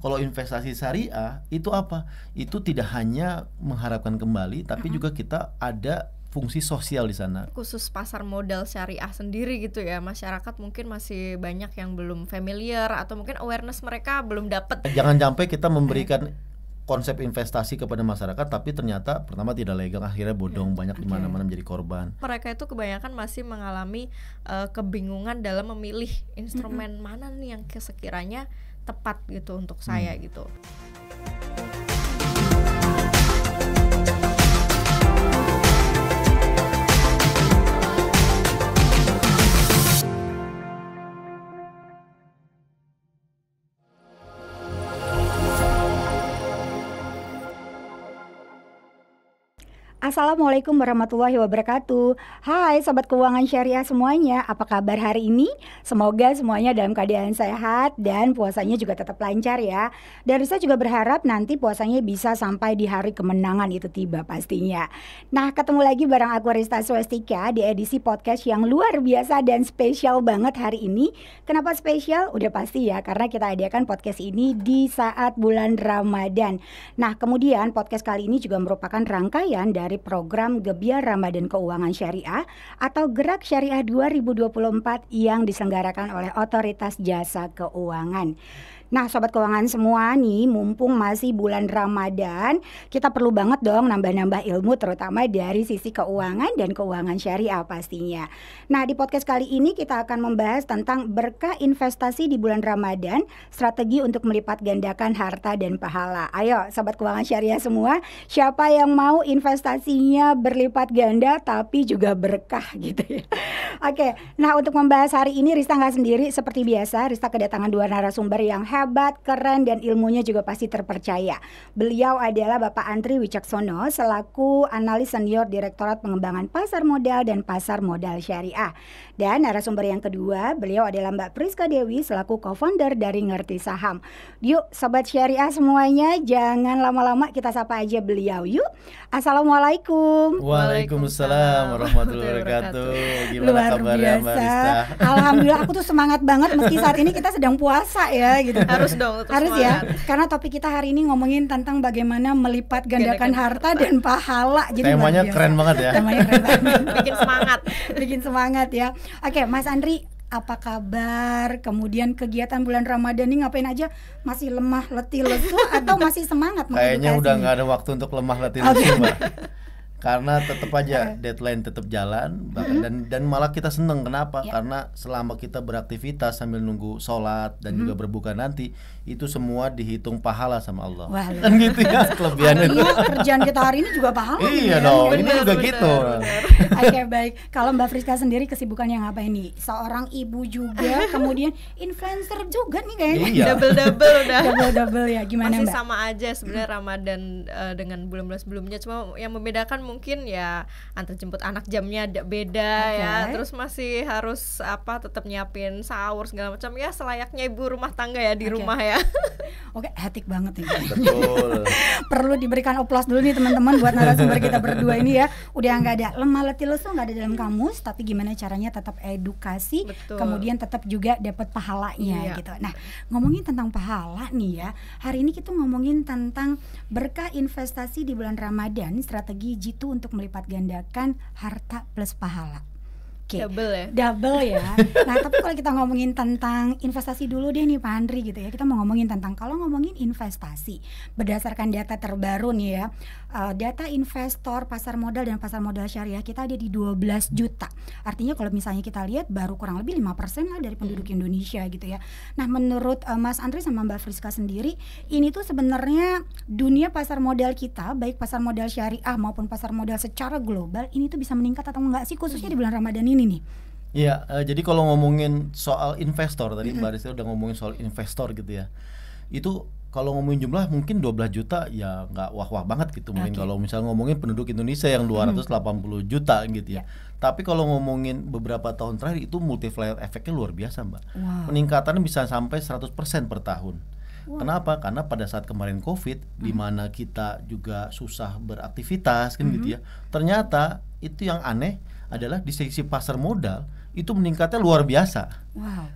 kalau investasi syariah itu apa? Itu tidak hanya mengharapkan kembali, tapi juga kita ada fungsi sosial di sana. Khusus pasar modal syariah sendiri gitu ya, masyarakat mungkin masih banyak yang belum familiar atau mungkin awareness mereka belum dapat. Jangan sampai kita memberikan konsep investasi kepada masyarakat tapi ternyata pertama tidak legal, akhirnya bodong, banyak di mana-mana menjadi korban. Mereka itu kebanyakan masih mengalami kebingungan dalam memilih instrumen mana nih yang sekiranya tepat gitu untuk saya gitu. Assalamualaikum warahmatullahi wabarakatuh. Hai Sobat Keuangan Syariah semuanya, apa kabar hari ini? Semoga semuanya dalam keadaan sehat dan puasanya juga tetap lancar ya. Dan Risa juga berharap nanti puasanya bisa sampai di hari kemenangan itu tiba pastinya. Nah, ketemu lagi bareng aku Rista Swastika di edisi podcast yang luar biasa dan spesial banget hari ini. Kenapa spesial? Udah pasti ya, karena kita adakan podcast ini di saat bulan Ramadan. Nah, kemudian podcast kali ini juga merupakan rangkaian dari program Gebyar Ramadan Keuangan Syariah atau Gerak Syariah 2024 yang diselenggarakan oleh Otoritas Jasa Keuangan. Nah Sobat Keuangan semua nih, mumpung masih bulan Ramadan, kita perlu banget dong nambah-nambah ilmu terutama dari sisi keuangan dan keuangan syariah pastinya. Nah di podcast kali ini kita akan membahas tentang berkah investasi di bulan Ramadan, strategi untuk melipat gandakan harta dan pahala. Ayo Sobat Keuangan Syariah semua, siapa yang mau investasinya berlipat ganda tapi juga berkah gitu ya. Oke, nah untuk membahas hari ini Rista nggak sendiri, seperti biasa Rista kedatangan dua narasumber yang hebat, keren, dan ilmunya juga pasti terpercaya. Beliau adalah Bapak Andri Wicaksono selaku analis senior Direktorat Pengembangan Pasar Modal dan Pasar Modal Syariah. Dan narasumber yang kedua, beliau adalah Mbak Priska Dewi selaku co-founder dari Ngerti Saham. Yuk Sobat Syariah semuanya, jangan lama-lama, kita sapa aja beliau yuk. Assalamualaikum. Waalaikumsalam warahmatullahi wabarakatuh. Gimana Luar kabarnya Mbak biasa. Rista? Alhamdulillah aku tuh semangat banget meski saat ini kita sedang puasa ya gitu. Harus dong, tetap Harus ya, semangat. karena topik kita hari ini ngomongin tentang bagaimana melipat gandakan harta dan pahala. Jadi Temanya luar biasa. keren banget ya. Temanya keren banget. Bikin semangat. Bikin semangat ya. Oke, Mas Andri, apa kabar? Kemudian kegiatan bulan Ramadan ini ngapain aja? Masih lemah, letih, lesu atau masih semangat Kayaknya mengedukasi? udah nggak ada waktu untuk lemah letih lesu, Mbak. Karena tetap aja deadline tetap jalan, dan malah kita seneng. Kenapa? Karena selama kita beraktivitas sambil nunggu sholat dan juga berbuka nanti, itu semua dihitung pahala sama Allah. Wah, Kan gitu ya kelebihannya itu. Artinya kerjaan kita hari ini juga pahala. Iya nih, dong, ya? ini juga gitu. Oke baik, kalau Mbak Friska sendiri kesibukannya ngapain nih? Seorang ibu juga, kemudian influencer juga nih kayaknya. Iya. Double udah. Double ya, gimana Masih Mbak? sama aja sebenarnya Ramadan dengan bulan-bulan sebelumnya, cuma yang membedakan mungkin ya antar jemput anak jamnya beda ya, terus masih harus tetap nyiapin sahur segala macam ya, selayaknya ibu rumah tangga ya di rumah ya. Oke, etik banget nih. Betul. Perlu diberikan oplos dulu nih teman-teman buat narasumber kita berdua ini ya. Udah nggak ada lemah letih lesu, nggak ada dalam kamus, tapi gimana caranya tetap edukasi, Betul. kemudian tetap juga dapat pahalanya gitu. Nah, ngomongin tentang pahala nih ya, hari ini kita ngomongin tentang berkah investasi di bulan Ramadan, strategi jitu untuk melipat gandakan harta plus pahala. Double ya. Nah tapi kalau kita ngomongin tentang investasi dulu deh nih Pak Andri gitu ya, kita mau ngomongin tentang, kalau ngomongin investasi berdasarkan data terbaru nih ya, data investor pasar modal dan pasar modal syariah kita ada di 12 juta. Artinya kalau misalnya kita lihat baru kurang lebih 5% lah dari penduduk Indonesia gitu ya. Nah menurut Mas Andri sama Mbak Friska sendiri, ini tuh sebenarnya dunia pasar modal kita, baik pasar modal syariah maupun pasar modal secara global, ini tuh bisa meningkat atau enggak sih khususnya di bulan Ramadan ini nih? Iya, jadi kalau ngomongin soal investor, tadi Mbak Rista udah ngomongin soal investor gitu ya. Itu kalau ngomongin jumlah mungkin 12 juta ya nggak wah-wah banget gitu. Mungkin kalau misalnya ngomongin penduduk Indonesia yang 280 juta gitu ya. Tapi kalau ngomongin beberapa tahun terakhir itu multiplier efeknya luar biasa Mbak. Peningkatannya bisa sampai 100% per tahun. Kenapa? Karena pada saat kemarin COVID, di mana kita juga susah beraktivitas kan gitu ya. Ternyata itu yang aneh adalah di sisi pasar modal itu meningkatnya luar biasa.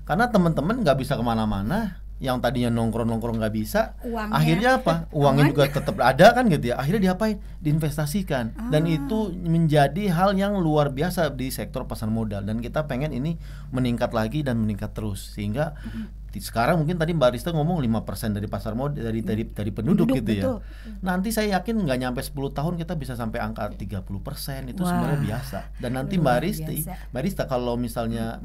Karena teman-teman nggak bisa kemana-mana, yang tadinya nongkrong nggak bisa, Uangnya. akhirnya apa? Uangnya juga tetap ada kan gitu ya. Akhirnya diapain? Diinvestasikan. Dan itu menjadi hal yang luar biasa di sektor pasar modal, dan kita pengen ini meningkat lagi dan meningkat terus, sehingga sekarang mungkin tadi Mbak Rista ngomong 5% dari pasar modal dari penduduk gitu betul. ya. Nanti saya yakin nggak nyampe 10 tahun kita bisa sampai angka 30%, itu sebenarnya biasa. Dan nanti Mbak Rista kalau misalnya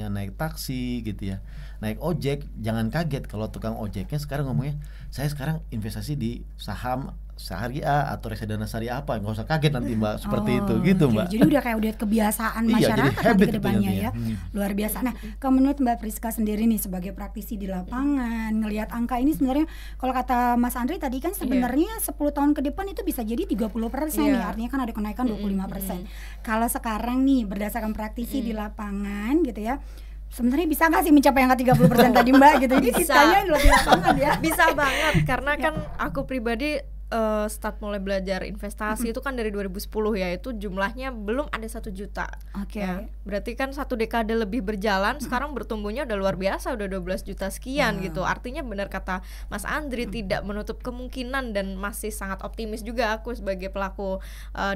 naik taksi gitu ya, naik ojek, jangan kaget kalau tukang ojeknya sekarang ngomongnya, saya sekarang investasi di saham syariah atau reksadana syariah apa, nggak usah kaget nanti Mbak, seperti itu gitu Mbak. Jadi udah kayak kebiasaan masyarakat nanti ke depannya ya. Luar biasa. Nah, kalau menurut Mbak Priska sendiri nih sebagai praktisi di lapangan, ngelihat angka ini sebenarnya kalau kata Mas Andri tadi kan sebenarnya 10 tahun ke depan itu bisa jadi 30% nih, artinya kan ada kenaikan 25%. Kalau sekarang nih berdasarkan praktisi di lapangan gitu ya, sebenarnya bisa nggak sih mencapai angka 30% tadi Mbak gitu? Jadi ditanya lebih lapangan ya. Bisa banget, karena kan aku pribadi start mulai belajar investasi itu kan dari 2010 ya, itu jumlahnya belum ada 1 juta. Ya, berarti kan 1 dekade lebih berjalan, sekarang bertumbuhnya udah luar biasa, udah 12 juta sekian gitu. Artinya benar kata Mas Andri, tidak menutup kemungkinan dan masih sangat optimis juga aku sebagai pelaku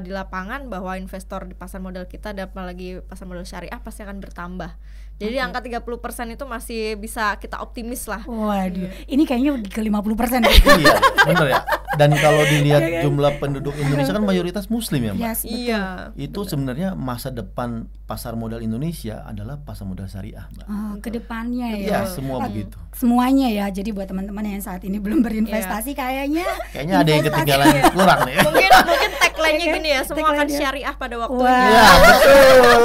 di lapangan bahwa investor di pasar modal kita, dan apalagi pasar modal syariah pasti akan bertambah. Jadi angka 30% itu masih bisa kita optimis lah. Waduh, ini kayaknya ke 50%. Iya, benar ya. Dan kalau dilihat jumlah penduduk Indonesia kan mayoritas Muslim ya Mbak. Yes, iya. Itu sebenarnya masa depan pasar modal Indonesia adalah pasar modal syariah Mbak. Ke depannya ya. Ya, semua begitu. Semuanya ya. Jadi buat teman-teman yang saat ini belum berinvestasi kayaknya ada yang ketinggalan kurang nih. Mungkin tagline-nya gini ya, semua akan syariah pada waktunya. Iya, betul.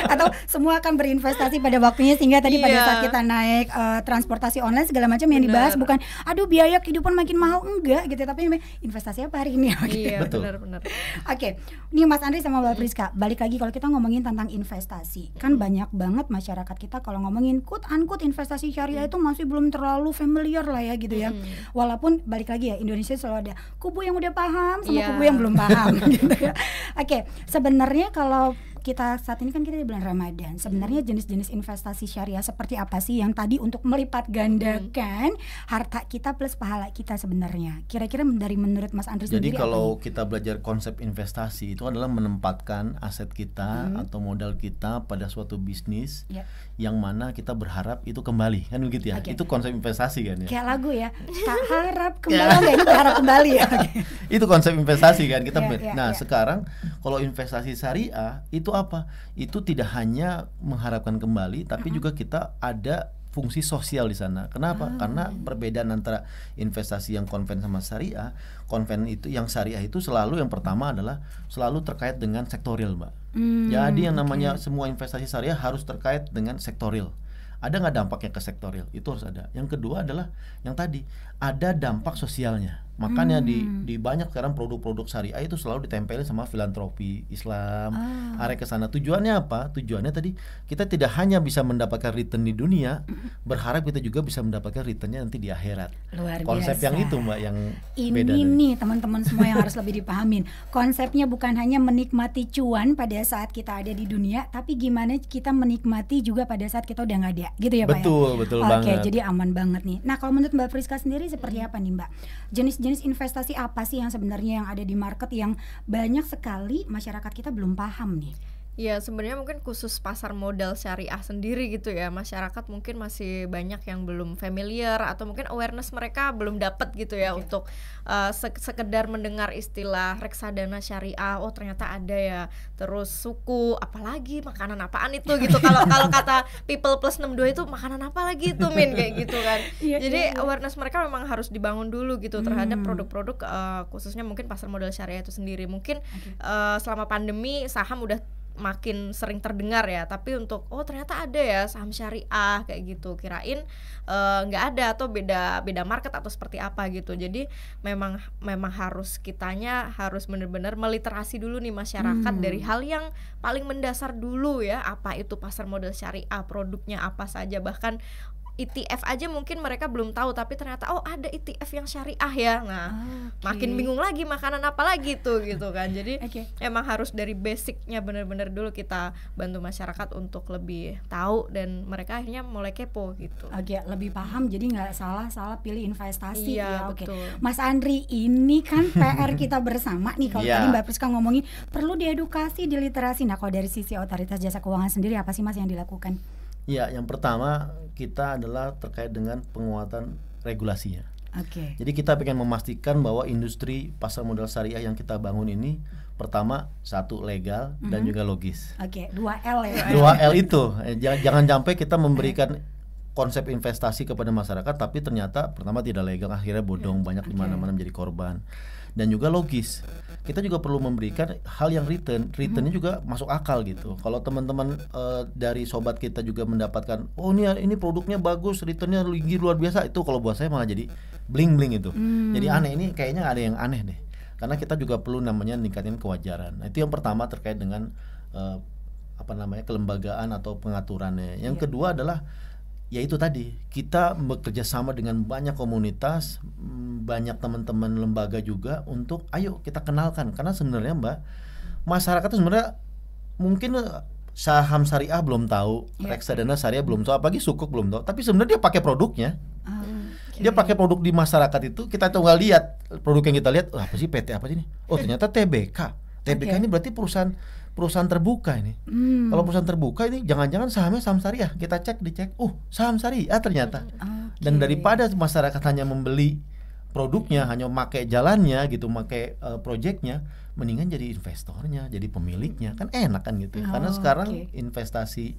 Atau semua akan berinvestasi pada waktunya, sehingga tadi pada saat kita naik transportasi online segala macam yang dibahas bukan aduh biaya kehidupan makin mahal, enggak gitu, tapi investasi apa hari ini. Iya, betul. Benar. Oke, ini Mas Andri sama Mbak Priska, balik lagi kalau kita ngomongin tentang investasi, kan banyak banget masyarakat kita kalau ngomongin quote-unquote investasi syariah itu masih belum terlalu familiar lah ya gitu ya. Walaupun balik lagi ya, Indonesia selalu ada kubu yang udah paham sama kubu yang belum paham gitu ya. Oke, sebenarnya kalau kita saat ini kan kita di bulan Ramadan, sebenarnya jenis-jenis investasi syariah seperti apa sih yang tadi untuk melipat gandakan harta kita plus pahala kita sebenarnya? Kira-kira dari menurut Mas Andri sendiri. Jadi kalau kita belajar konsep investasi itu adalah menempatkan aset kita atau modal kita pada suatu bisnis yang mana kita berharap itu kembali, kan begitu ya. Itu konsep investasi kan ya. Kayak lagu ya, tak harap kembali, itu berharap kembali ya. Itu konsep investasi kan kita. Nah, sekarang kalau investasi syariah itu apa? Itu tidak hanya mengharapkan kembali, tapi juga kita ada fungsi sosial di sana. Kenapa? Karena perbedaan antara investasi yang konven sama syariah. Konven itu, yang syariah itu selalu yang pertama adalah selalu terkait dengan sektorial, Mbak. Jadi yang namanya semua investasi syariah harus terkait dengan sektorial. Ada nggak dampaknya ke sektorial? Itu harus ada. Yang kedua adalah yang tadi, ada dampak sosialnya. Makanya di banyak sekarang produk-produk syariah itu selalu ditempelin sama filantropi Islam. Arah ke sana. Tujuannya apa? Tujuannya tadi kita tidak hanya bisa mendapatkan return di dunia, berharap kita juga bisa mendapatkan returnnya nanti di akhirat. Luar Konsep biasa. yang itu Mbak, yang ini beda nih teman-teman semua yang harus lebih dipahamin. Konsepnya bukan hanya menikmati cuan pada saat kita ada di dunia, tapi gimana kita menikmati juga pada saat kita udah nggak ada, gitu ya Pak? Betul banget. Oke, jadi aman banget nih. Nah, kalau menurut Mbak Priska sendiri seperti apa nih Mbak? Jenis investasi apa sih yang sebenarnya yang ada di market yang banyak sekali masyarakat kita belum paham nih? Ya sebenarnya mungkin khusus pasar modal syariah sendiri gitu ya, masyarakat mungkin masih banyak yang belum familiar atau mungkin awareness mereka belum dapat gitu ya untuk sekedar mendengar istilah reksadana syariah, oh ternyata ada ya, terus suku, apalagi makanan apaan itu gitu. Kalau kata People Plus 62 itu makanan apa lagi itu Min, kayak gitu kan. Jadi awareness mereka memang harus dibangun dulu gitu terhadap produk-produk khususnya mungkin pasar modal syariah itu sendiri. Mungkin selama pandemi saham udah makin sering terdengar ya, tapi untuk ternyata ada ya saham syariah kayak gitu, kirain nggak ada atau beda market atau seperti apa gitu. Jadi memang kitanya harus benar-benar meliterasi dulu nih masyarakat dari hal yang paling mendasar dulu ya, apa itu pasar modal syariah, produknya apa saja, bahkan ETF aja mungkin mereka belum tahu, tapi ternyata oh ada ETF yang syariah ya. Nah, makin bingung lagi makanan apa lagi tuh gitu kan. Jadi emang harus dari basicnya benar-benar dulu kita bantu masyarakat untuk lebih tahu, dan mereka akhirnya mulai kepo gitu. Lebih paham, jadi nggak salah pilih investasi. Iya, ya. betul. Mas Andri, ini kan PR kita bersama nih. Kalau tadi Mbak Priska ngomongin perlu diedukasi, diliterasi. Nah, kalau dari sisi Otoritas Jasa Keuangan sendiri apa sih Mas yang dilakukan? Ya, yang pertama kita adalah terkait dengan penguatan regulasinya. Jadi kita pengen memastikan bahwa industri pasar modal syariah yang kita bangun ini, pertama, satu, legal dan juga logis. 2L ya. 2L itu, jangan sampai kita memberikan konsep investasi kepada masyarakat tapi ternyata pertama tidak legal, akhirnya bodong, banyak di mana-mana menjadi korban. Dan juga logis, kita juga perlu memberikan hal yang returnnya juga masuk akal gitu. Kalau teman-teman dari sobat kita juga mendapatkan, oh ini produknya bagus, returnnya luar biasa, itu kalau buat saya malah jadi bling-bling itu. Jadi aneh, ini kayaknya ada yang aneh deh. Karena kita juga perlu namanya ningkatin kewajaran. Nah, itu yang pertama terkait dengan kelembagaan atau pengaturannya. Yang kedua adalah yaitu tadi, kita bekerja sama dengan banyak komunitas, banyak teman-teman lembaga juga untuk ayo kita kenalkan. Karena sebenarnya Mbak, masyarakat itu sebenarnya mungkin saham syariah belum tahu, reksadana syariah belum tahu, apalagi sukuk belum tahu, tapi sebenarnya dia pakai produknya. Dia pakai produk di masyarakat itu, kita tinggal lihat produk yang kita lihat, apa sih PT apa sih ini? Oh ternyata TBK. TBK ini berarti perusahaan terbuka ini. Kalau perusahaan terbuka ini jangan-jangan sahamnya saham syariah. Kita dicek, saham syariah ternyata. Dan daripada masyarakat hanya membeli produknya, hanya memakai jalannya gitu, memakai proyeknya, mendingan jadi investornya, jadi pemiliknya, kan enak kan gitu. Karena sekarang investasi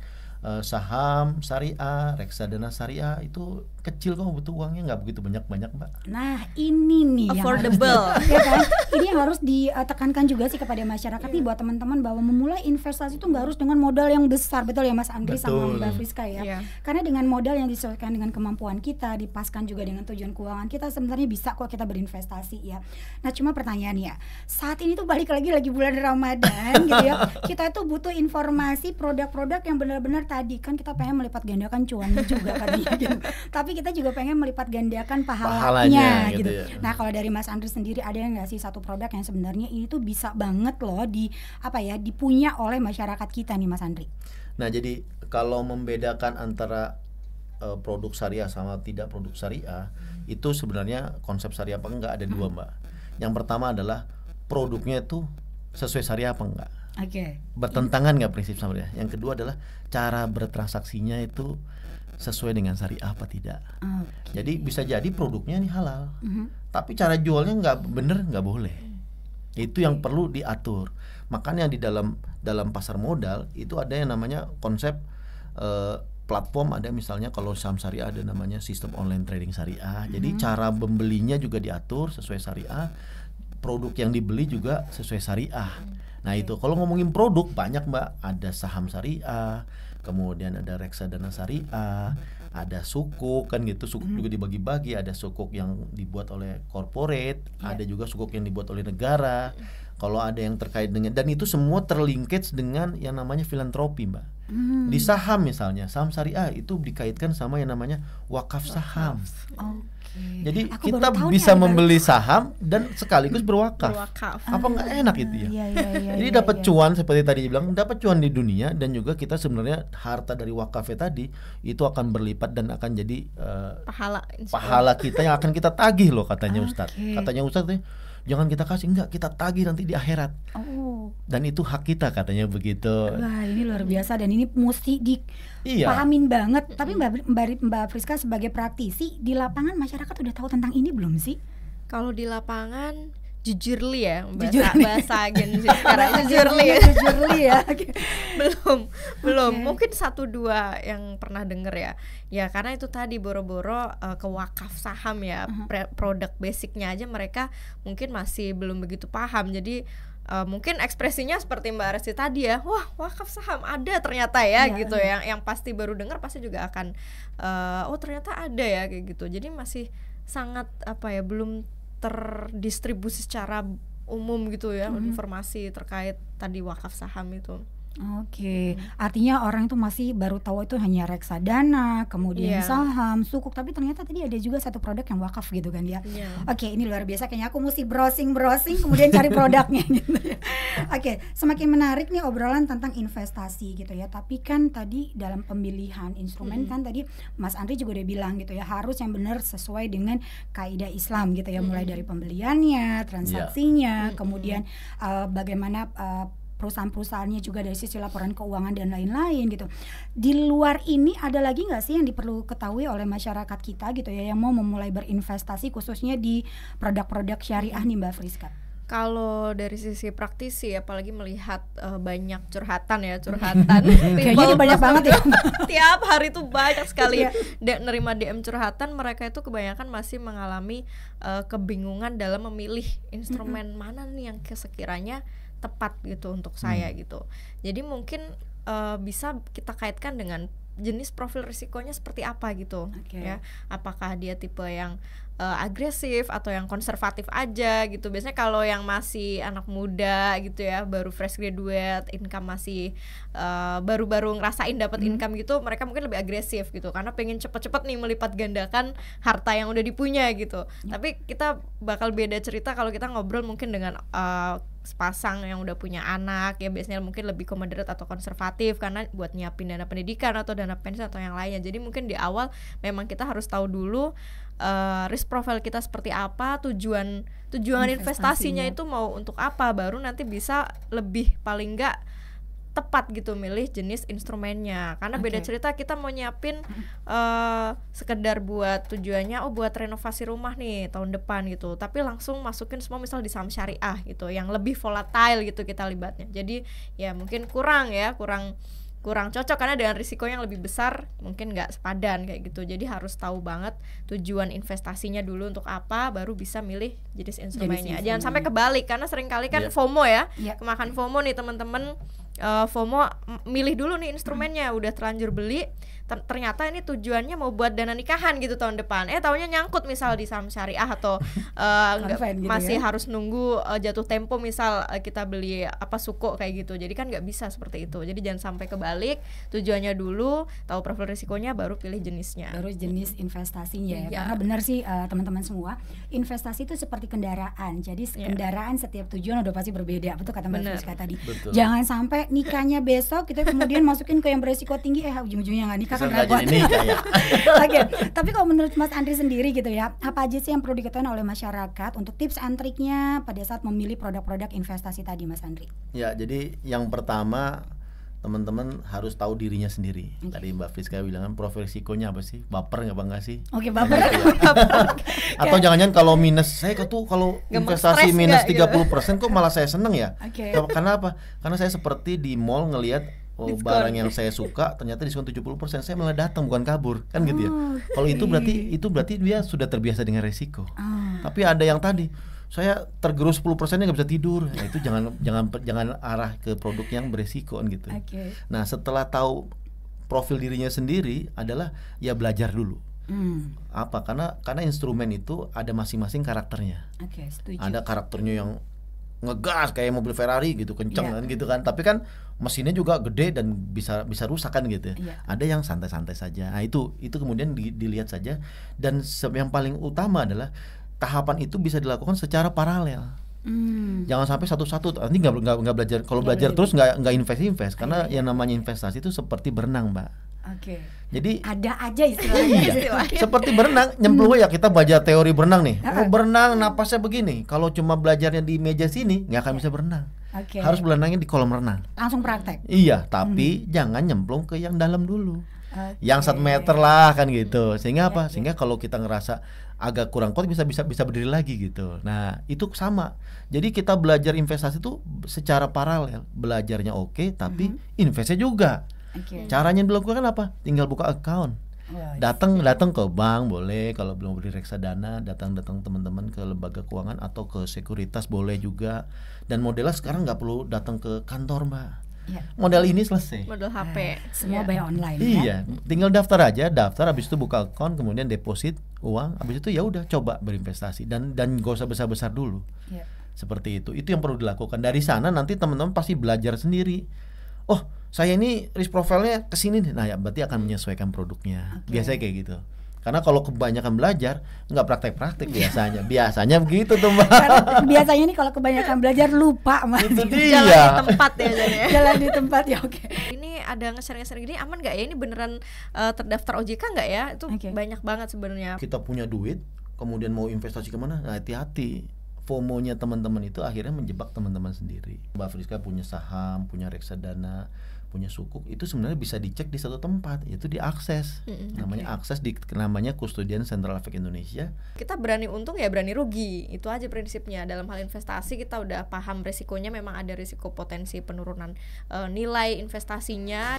saham syariah, reksadana syariah itu kecil kok, butuh uangnya nggak begitu banyak-banyak Mbak. Nah ini nih affordable ya kan? Ini yang harus ditekankan juga sih kepada masyarakat nih, buat teman-teman, bahwa memulai investasi itu nggak harus dengan modal yang besar, betul ya Mas Andri sama Mbak Priska ya. Karena dengan modal yang disesuaikan dengan kemampuan kita, dipaskan juga dengan tujuan keuangan kita, sebenarnya bisa kok kita berinvestasi ya. Nah cuma pertanyaannya, saat ini tuh balik lagi bulan Ramadan gitu ya, kita tuh butuh informasi produk-produk yang benar-benar tadi kan kita pengen melipat gandakan cuannya juga katanya gitu. Tapi kita juga pengen melipat gandakan pahalanya gitu. Nah kalau dari Mas Andri sendiri, ada nggak sih satu produk yang sebenarnya ini tuh bisa banget loh dipunya oleh masyarakat kita nih Mas Andri? Nah jadi kalau membedakan antara produk syariah sama tidak produk syariah, itu sebenarnya konsep syariah apa enggak ada dua Mbak. Yang pertama adalah produknya itu sesuai syariah apa enggak. Bertentangan nggak prinsip syariah. Yang kedua adalah cara bertransaksinya itu sesuai dengan syariah apa tidak. Jadi bisa jadi produknya ini halal, tapi cara jualnya nggak bener, nggak boleh. Itu yang perlu diatur. Makanya di dalam pasar modal itu ada yang namanya konsep platform, ada misalnya kalau saham syariah ada namanya sistem online trading syariah. Jadi cara membelinya juga diatur sesuai syariah, produk yang dibeli juga sesuai syariah. Nah itu kalau ngomongin produk banyak Mbak, ada saham syariah, kemudian ada reksadana syariah, ada sukuk kan gitu, sukuk juga dibagi-bagi, ada sukuk yang dibuat oleh corporate, ada juga sukuk yang dibuat oleh negara. Kalau ada yang terkait dengan, dan itu semua terlinkage dengan yang namanya filantropi Mbak. Di saham misalnya, saham syariah itu dikaitkan sama yang namanya wakaf saham. Jadi kita bisa membeli saham dan sekaligus berwakaf. Apa nggak enak itu ya? Jadi dapat cuan seperti tadi dibilang, dapat cuan di dunia, dan juga kita sebenarnya harta dari wakafnya tadi itu akan berlipat dan akan jadi pahala kita yang akan kita tagih loh katanya Ustadz. Katanya Ustadz jangan kita kasih, enggak, kita tagih nanti di akhirat. Dan itu hak kita katanya begitu. Wah ini luar biasa, dan ini mesti dipahamin banget. Tapi Mbak Priska sebagai praktisi di lapangan, masyarakat udah tahu tentang ini belum sih? Kalau di lapangan jujurly ya, bahasa Gen Z sekarang jujurly ya. belum mungkin 1-2 yang pernah denger ya karena itu tadi boro-boro ke wakaf saham ya, produk basicnya aja mereka mungkin masih belum begitu paham. Jadi mungkin ekspresinya seperti Mbak Resti tadi ya, wah wakaf saham ada ternyata ya gitu. Yang pasti baru dengar pasti juga akan oh ternyata ada ya kayak gitu. Jadi masih sangat belum terdistribusi secara umum gitu ya, informasi terkait tadi wakaf saham itu. Oke, artinya orang itu masih baru tahu itu hanya reksadana, kemudian saham, sukuk, tapi ternyata tadi ada juga satu produk yang wakaf gitu kan ya. Oke, ini luar biasa, kayaknya aku mesti browsing kemudian cari produknya gitu ya. Oke, semakin menarik nih obrolan tentang investasi gitu ya. Tapi kan tadi dalam pemilihan instrumen kan tadi Mas Andri juga udah bilang gitu ya, harus yang benar sesuai dengan kaidah Islam gitu ya, mulai dari pembeliannya, transaksinya, kemudian bagaimana perusahaan-perusahaannya juga dari sisi laporan keuangan dan lain-lain gitu. Di luar ini ada lagi nggak sih yang diperlu ketahui oleh masyarakat kita gitu ya yang mau memulai berinvestasi khususnya di produk-produk syariah nih Mbak Friska? Kalau dari sisi praktisi, apalagi melihat banyak curhatan kayaknya banyak banget ya. Tiap hari tuh banyak sekali nerima DM curhatan. Mereka itu kebanyakan masih mengalami kebingungan dalam memilih instrumen mana nih yang sekiranya tepat gitu untuk saya gitu. Jadi mungkin bisa kita kaitkan dengan jenis profil risikonya seperti apa gitu ya. Apakah dia tipe yang agresif atau yang konservatif aja gitu. Biasanya kalau yang masih anak muda gitu ya, baru fresh graduate, income masih baru-baru ngerasain dapat income gitu, mereka mungkin lebih agresif gitu karena pengen cepet-cepet nih melipat gandakan harta yang udah dipunya gitu. Tapi kita bakal beda cerita kalau kita ngobrol mungkin dengan sepasang yang udah punya anak ya, biasanya mungkin lebih ke moderate atau konservatif karena buat nyiapin dana pendidikan atau dana pensiun atau yang lainnya. Jadi mungkin di awal memang kita harus tahu dulu risk profile kita seperti apa, tujuan investasinya itu mau untuk apa, baru nanti bisa lebih paling enggak tepat gitu milih jenis instrumennya. Karena beda cerita kita mau nyiapin sekedar buat tujuannya buat renovasi rumah nih tahun depan gitu, tapi langsung masukin semua misal di saham syariah gitu yang lebih volatile gitu kita libatnya. Jadi ya mungkin kurang cocok karena dengan risiko yang lebih besar mungkin nggak sepadan kayak gitu. Jadi harus tahu banget tujuan investasinya dulu untuk apa, baru bisa milih jenis instrumennya. Jangan sampai kebalik karena seringkali kan FOMO ya, kemakan FOMO nih teman-teman. FOMO milih dulu nih instrumennya, udah terlanjur beli, ternyata ini tujuannya mau buat dana nikahan gitu tahun depan, taunya nyangkut misal di saham syariah atau masih harus nunggu jatuh tempo misal kita beli suku kayak gitu. Jadi kan nggak bisa seperti itu. Jadi jangan sampai kebalik, tujuannya dulu, tahu profil risikonya, baru pilih jenisnya, baru jenis investasinya ya. Karena benar sih teman-teman semua, investasi itu seperti kendaraan. Jadi kendaraan setiap tujuan udah pasti berbeda, betul kata Mbak Friska tadi. Jangan sampai nikahnya besok kita kemudian masukin ke yang beresiko tinggi, ujung-ujungnya nggak nikah kan repot. Oke, tapi kalau menurut Mas Andri sendiri gitu ya, apa aja sih yang perlu diketahui oleh masyarakat untuk tips and triknya pada saat memilih produk-produk investasi tadi, Mas Andri? Ya, jadi yang pertama teman-teman harus tahu dirinya sendiri. Tadi Mbak Friska bilang kan profil risikonya apa sih? Baper nggak sih? Oke, baper. Atau jangan-jangan kalau minus, saya tuh kalau investasi minus 30% kok malah saya seneng ya? Karena apa? Karena saya seperti di mall ngelihat barang yang saya suka ternyata diskon 70%, saya malah datang bukan kabur, kan gitu ya. Kalau itu berarti dia sudah terbiasa dengan resiko. Tapi ada yang tadi saya tergerus 10%-nya nggak bisa tidur. Nah, itu jangan arah ke produk yang beresiko kan gitu. Nah, setelah tahu profil dirinya sendiri adalah ya belajar dulu. Apa? Karena instrumen itu ada masing-masing karakternya. Ada karakternya yang ngegas kayak mobil Ferrari gitu, kenceng kan gitu kan. Tapi kan mesinnya juga gede dan bisa rusak kan gitu. Ada yang santai-santai saja. Nah, itu kemudian dilihat saja. Dan yang paling utama adalah tahapan itu bisa dilakukan secara paralel. Jangan sampai satu-satu. Nanti nggak belajar. Kalau belajar terus nggak invest karena yang namanya investasi itu seperti berenang, Mbak. Jadi ada aja istilahnya. Seperti berenang, nyemplung ya, kita belajar teori berenang nih. Berenang napasnya begini. Kalau cuma belajarnya di meja sini nggak akan bisa berenang. Harus berenangnya di kolam renang. Langsung praktek. Iya, tapi jangan nyemplung ke yang dalam dulu. Yang 1 meter lah kan gitu. Sehingga apa? Sehingga kalau kita ngerasa agak kurang kuat bisa berdiri lagi gitu. Nah, itu sama. Jadi kita belajar investasi itu secara paralel. Belajarnya tapi investnya juga. Caranya dilakukan apa? Tinggal buka account. Datang ke bank boleh, kalau belum beli reksadana datang teman-teman ke lembaga keuangan atau ke sekuritas boleh juga. Dan modelnya sekarang nggak perlu datang ke kantor, Mbak. Model ini selesai. Model HP. Semua bayar online. Iya, tinggal daftar habis itu buka account, kemudian deposit uang, habis itu ya udah coba berinvestasi dan gak usah besar-besar dulu. Seperti itu yang perlu dilakukan. Dari sana nanti teman-teman pasti belajar sendiri. oh saya ini risk profile-nya kesini nih, nah ya berarti akan menyesuaikan produknya. Biasanya kayak gitu. Karena kalau kebanyakan belajar nggak praktek-praktek biasanya begitu tuh Mbak. Karena biasanya nih kalau kebanyakan belajar lupa Mas. Itu Jalan dia. di tempat ya jadi ya. Jalan di tempat ya, oke. Ini ada nge-share gini aman nggak ya? Ini beneran terdaftar OJK nggak ya? Itu banyak banget sebenarnya. Kita punya duit, kemudian mau investasi kemana? Nah, hati-hati. FOMO-nya teman-teman itu akhirnya menjebak teman-teman sendiri. Mbak Friska punya saham, punya reksadana, punya sukuk, itu sebenarnya bisa dicek di satu tempat, yaitu diakses. Namanya akses namanya Custodian Central Efek Indonesia. Kita berani untung ya berani rugi, itu aja prinsipnya. Dalam hal investasi kita udah paham resikonya, memang ada risiko potensi penurunan nilai investasinya.